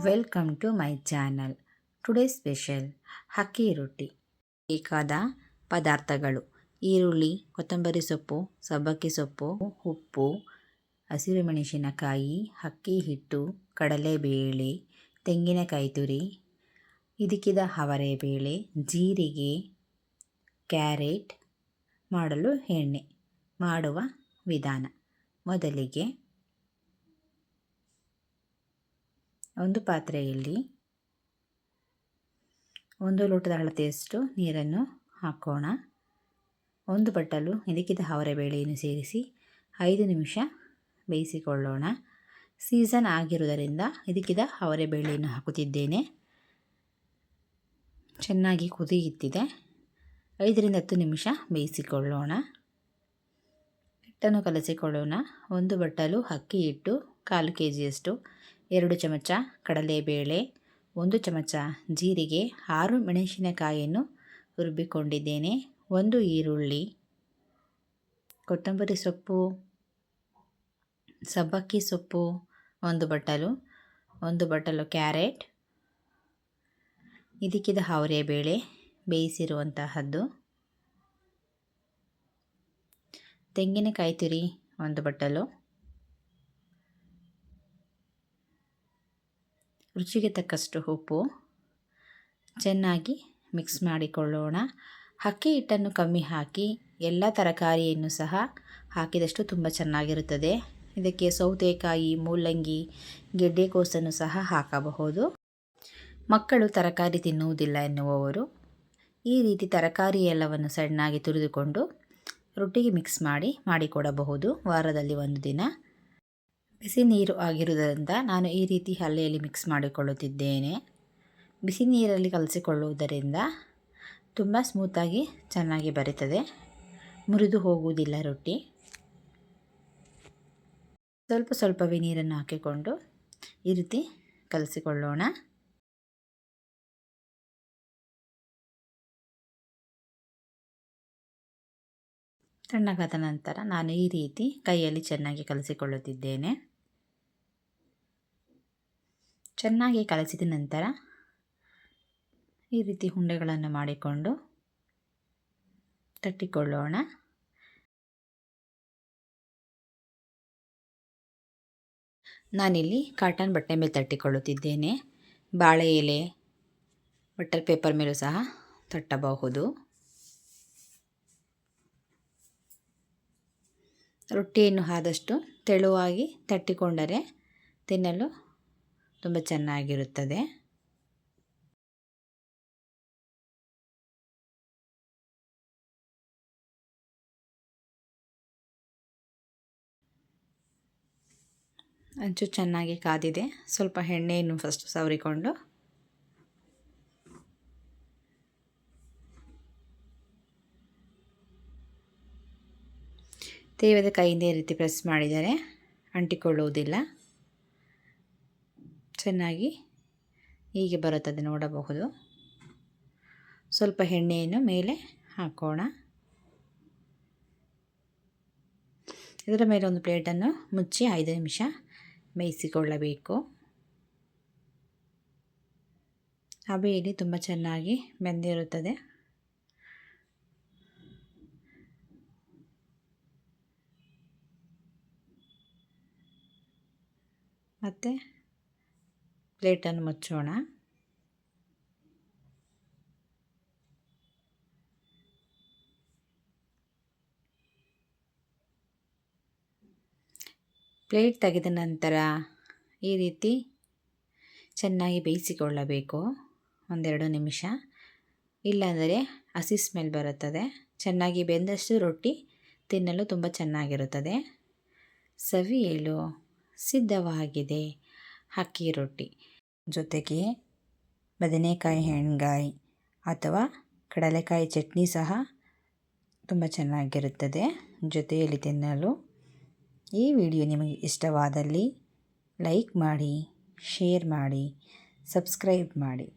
Welcome to my channel. Today special ಅಕ್ಕಿ ರೊಟ್ಟಿ. ಬೇಕಾದ ಪದಾರ್ಥಗಳು: ಈರುಳ್ಳಿ, ಕೊತ್ತಂಬರಿ ಸೊಪ್ಪು, ಸಬ್ಬಕ್ಕಿ ಸೊಪ್ಪು, ಉಪ್ಪು, ಹಸಿರು ಮೆಣಸಿನಕಾಯಿ, ಅಕ್ಕಿ ಹಿಟ್ಟು, ಕಡಲೆಬೇಳೆ, ತೆಂಗಿನಕಾಯಿ ತುರಿ, ಇದಕ್ಕಿದ ಅವರೆಬೇಳೆ, ಜೀರಿಗೆ, ಕ್ಯಾರೆಟ್. ಮಾಡಲು ಎಣ್ಣೆ. ಮಾಡುವ ವಿಧಾನ: ಮೊದಲಿಗೆ ಒಂದು ಪಾತ್ರೆಯಲ್ಲಿ 1 ಲೋಟದ ಅಳತೆಯಷ್ಟು ನೀರನ್ನು ಹಾಕೋಣ. 1 ಬಟ್ಟಲು ಇದಕ್ಕಿದ ಅವರೆಬೇಳೆಯನ್ನು ಸೇರಿಸಿ 5 ನಿಮಿಷ ಬೇಯಿಸಿಕೊಳ್ಳೋಣ. ಸೀಸನ್ ಆಗಿರುವುದರಿಂದ ಇದಕ್ಕಿದ ಅವರೆಬೇಳೆಯನ್ನು ಹಾಕುತ್ತಿದ್ದೇನೆ. ಚೆನ್ನಾಗಿ ಕುದಿಯುತ್ತಿದೆ. 5 ರಿಂದ 10 ನಿಮಿಷ ಬೇಯಿಸಿಕೊಳ್ಳೋಣ. ಹಿಟ್ಟನ್ನು ಕಲಸಿಕೊಳ್ಳೋಣ. 1 ಬಟ್ಟಲು ಅಕ್ಕಿ ಹಿಟ್ಟು, 1/4 kgಯಷ್ಟು, 2 ಚಮಚ ಕಡಲೆಬೇಳೆ, 1 ಚಮಚ ಜೀರಿಗೆ, 6 ಮೆಣಸಿನಕಾಯಿಯನ್ನು ರುಬ್ಬಿಕೊಂಡಿದ್ದೇನೆ, 1 ಈರುಳ್ಳಿ, ಕೊತ್ತಂಬರಿ ಸೊಪ್ಪು, ಸಬ್ಬಕ್ಕಿ ಸೊಪ್ಪು 1 ಬಟ್ಟಲು, 1 ಬಟ್ಟಲು ಕ್ಯಾರೆಟ್, ಇದಕ್ಕಿದ ಅವರೆಬೇಳೆ ಬೇಯಿಸಿರುವಂತಹದ್ದು, ತೆಂಗಿನಕಾಯಿ ತುರಿ 1 ಬಟ್ಟಲು, ರುಚಿಗೆ ತಕ್ಕಷ್ಟು ಉಪ್ಪು. ಚೆನ್ನಾಗಿ ಮಿಕ್ಸ್ ಮಾಡಿಕೊಳ್ಳೋಣ. ಅಕ್ಕಿ ಹಿಟ್ಟನ್ನು ಕಮ್ಮಿ ಹಾಕಿ ಎಲ್ಲ ತರಕಾರಿಯನ್ನು ಸಹ ಹಾಕಿದಷ್ಟು ತುಂಬ ಚೆನ್ನಾಗಿರುತ್ತದೆ. ಇದಕ್ಕೆ ಸೌತೆಕಾಯಿ, ಮೂಲಂಗಿ, ಗೆಡ್ಡೆಕೋಸನ್ನು ಸಹ ಹಾಕಬಹುದು. ಮಕ್ಕಳು ತರಕಾರಿ ತಿನ್ನುವುದಿಲ್ಲ ಎನ್ನುವವರು ಈ ರೀತಿ ತರಕಾರಿ ಎಲ್ಲವನ್ನು ಸಣ್ಣಾಗಿ ತುರಿದುಕೊಂಡು ರೊಟ್ಟಿಗೆ ಮಿಕ್ಸ್ ಮಾಡಿಕೊಡಬಹುದು. ವಾರದಲ್ಲಿ 1 ದಿನ. ಬಿಸಿ ನೀರು ಆಗಿರುವುದರಿಂದ ನಾನು ಈ ರೀತಿ ಹಲ್ಲೆಯಲ್ಲಿ ಮಿಕ್ಸ್ ಮಾಡಿಕೊಳ್ಳುತ್ತಿದ್ದೇನೆ. ಬಿಸಿ ನೀರಲ್ಲಿ ಕಲಸಿಕೊಳ್ಳುವುದರಿಂದ ತುಂಬ ಸ್ಮೂತಾಗಿ ಚೆನ್ನಾಗಿ ಬರುತ್ತದೆ, ಮುರಿದು ಹೋಗುವುದಿಲ್ಲ ರೊಟ್ಟಿ. ಸ್ವಲ್ಪವೇ ನೀರನ್ನು ಹಾಕಿಕೊಂಡು ಈ ರೀತಿ ಕಲಸಿಕೊಳ್ಳೋಣ. ತಣ್ಣಗಾದ ನಂತರ ನಾನು ಈ ರೀತಿ ಕೈಯಲ್ಲಿ ಚೆನ್ನಾಗಿ ಕಲಸಿಕೊಳ್ಳುತ್ತಿದ್ದೇನೆ. ಚೆನ್ನಾಗಿ ಕಲಸಿದ ನಂತರ ಈ ರೀತಿ ಉಂಡೆಗಳನ್ನು ಮಾಡಿಕೊಂಡು ತಟ್ಟಿಕೊಳ್ಳೋಣ. ನಾನಿಲ್ಲಿ ಕಾಟನ್ ಬಟ್ಟೆ ಮೇಲೆ ತಟ್ಟಿಕೊಳ್ಳುತ್ತಿದ್ದೇನೆ. ಬಾಳೆ ಎಲೆ, ಬಟರ್ ಪೇಪರ್ ಮೇಲೂ ಸಹ ತಟ್ಟಬಹುದು. ರೊಟ್ಟಿಯನ್ನು ಆದಷ್ಟು ತೆಳುವಾಗಿ ತಟ್ಟಿಕೊಂಡರೆ ತಿನ್ನಲು ತುಂಬ ಚೆನ್ನಾಗಿರುತ್ತದೆ. ಅಂಚು ಚೆನ್ನಾಗಿ ಕಾದಿದೆ. ಸ್ವಲ್ಪ ಎಣ್ಣೆಯನ್ನು ಫಸ್ಟ್ ಸವರಿಕೊಂಡು ತೇವದ ಕೈಯಿಂದ ಈ ರೀತಿ ಪ್ರೆಸ್ ಮಾಡಿದರೆ ಅಂಟಿಕೊಳ್ಳುವುದಿಲ್ಲ. ಚೆನ್ನಾಗಿ ಹೀಗೆ ಬರುತ್ತದೆ, ನೋಡಬಹುದು. ಸ್ವಲ್ಪ ಎಣ್ಣೆಯನ್ನು ಮೇಲೆ ಹಾಕೋಣ. ಇದರ ಮೇಲೆ ಒಂದು ಪ್ಲೇಟನ್ನು ಮುಚ್ಚಿ 5 ನಿಮಿಷ ಬೇಯಿಸಿಕೊಳ್ಳಬೇಕು. ಹಬೆಯಲ್ಲಿ ತುಂಬ ಚೆನ್ನಾಗಿ ಬೆಂದಿರುತ್ತದೆ. ಮತ್ತು ಪ್ಲೇಟನ್ನು ಮುಚ್ಚೋಣ. ಪ್ಲೇಟ್ ತೆಗೆದ ನಂತರ ಈ ರೀತಿ ಚೆನ್ನಾಗಿ ಬೇಯಿಸಿಕೊಳ್ಳಬೇಕು 1-2 ನಿಮಿಷ. ಇಲ್ಲಾಂದರೆ ಹಸಿ ಸ್ಮೆಲ್ ಬರುತ್ತದೆ. ಚೆನ್ನಾಗಿ ಬೆಂದಷ್ಟು ರೊಟ್ಟಿ ತಿನ್ನಲು ತುಂಬ ಚೆನ್ನಾಗಿರುತ್ತದೆ. ಸವಿಯಲು ಸಿದ್ಧವಾಗಿದೆ ಅಕ್ಕಿ ರೊಟ್ಟಿ. ಜೊತೆಗೆ ಬದನೆಕಾಯಿ ಎಣ್ಗಾಯಿ ಅಥವಾ ಕಡಲೆಕಾಯಿ ಚಟ್ನಿ ಸಹ ತುಂಬ ಚೆನ್ನಾಗಿರುತ್ತದೆ ಜೊತೆಯಲ್ಲಿ ತಿನ್ನಲು. ಈ ವಿಡಿಯೋ ನಿಮಗೆ ಇಷ್ಟವಾದಲ್ಲಿ ಲೈಕ್ ಮಾಡಿ, ಶೇರ್ ಮಾಡಿ, ಸಬ್ಸ್ಕ್ರೈಬ್ ಮಾಡಿ.